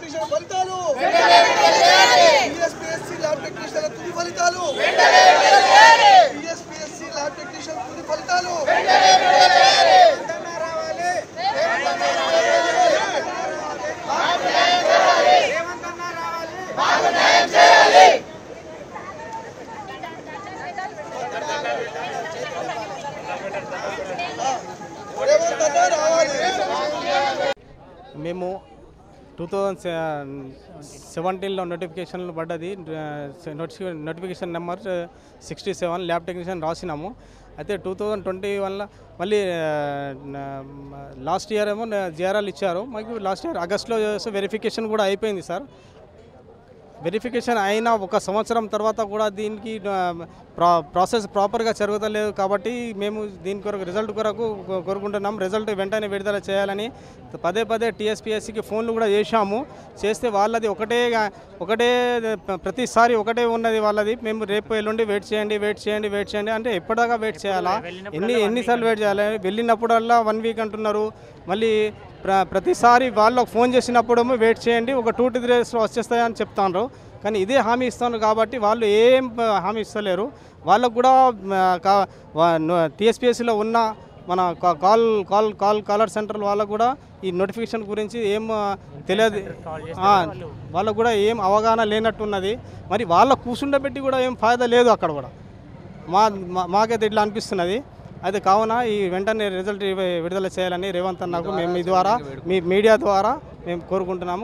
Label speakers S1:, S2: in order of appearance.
S1: Technician ఫలితాలు TSPSC lab technician తుది ఫలితాలు టీఎస్పీఎస్సీ ల్యాబ్ టెక్నీషియన్ తుది ఫలితాలు
S2: మేము 2017లో నోటిఫికేషన్లు పడ్డది. నోటిఫికేషన్ నెంబర్ 67 ల్యాబ్ టెక్నీషియన్ రాసినాము. అయితే 2021లో మళ్ళీ లాస్ట్ ఇయర్ ఏమో జిఆర్ఎల్ ఇచ్చారు మాకు. లాస్ట్ ఇయర్ ఆగస్టులో వెరిఫికేషన్ కూడా అయిపోయింది సార్. వెరిఫికేషన్ అయిన 1 సంవత్సరం తర్వాత కూడా దీనికి ప్రాసెస్ ప్రాపర్గా జరుగుతలేదు. కాబట్టి మేము దీని కొరకు రిజల్ట్ కొరకు కోరుకుంటున్నాం. రిజల్ట్ వెంటనే విడుదల చేయాలని పదే టీఎస్పీఎస్సీకి ఫోన్లు కూడా చేశాము. చేస్తే వాళ్ళది ఒకటే ప్రతిసారి ఒకటే ఉన్నది వాళ్ళది. మేము రేపు ఎల్లుండి వెయిట్ చేయండి అంటే ఎప్పటిదాకా వెయిట్ చేయాలా? ఎన్నిసార్లు వెయిట్ చేయాలి? వెళ్ళినప్పుడల్లా 1 వీక్ అంటున్నారు. మళ్ళీ ప్రతిసారి వాళ్ళకు ఫోన్ చేసినప్పుడు వెయిట్ చేయండి, ఒక 2 to 3 daysలో వచ్చేస్తాయని చెప్తాను. కానీ ఇదే హామీ ఇస్తాను కాబట్టి వాళ్ళు ఏం హామీ ఇస్తలేరు. వాళ్ళకు కూడా టీఎస్పీఎస్సీలో ఉన్న మన కాలర్ సెంటర్ వాళ్ళకు కూడా ఈ నోటిఫికేషన్ గురించి ఏం తెలియదు. వాళ్ళకు కూడా ఏం అవగాహన లేనట్టున్నది. మరి వాళ్ళ కూర్చుండబెట్టి కూడా ఏం ఫాయిదా లేదు అక్కడ కూడా. మాకైతే ఇట్లా అనిపిస్తున్నది. అయితే కావున ఈ వెంటనే రిజల్ట్ విడుదల చేయాలని రేవంత్ అన్నకు మేము మీ మీడియా ద్వారా మేము కోరుకుంటున్నాము.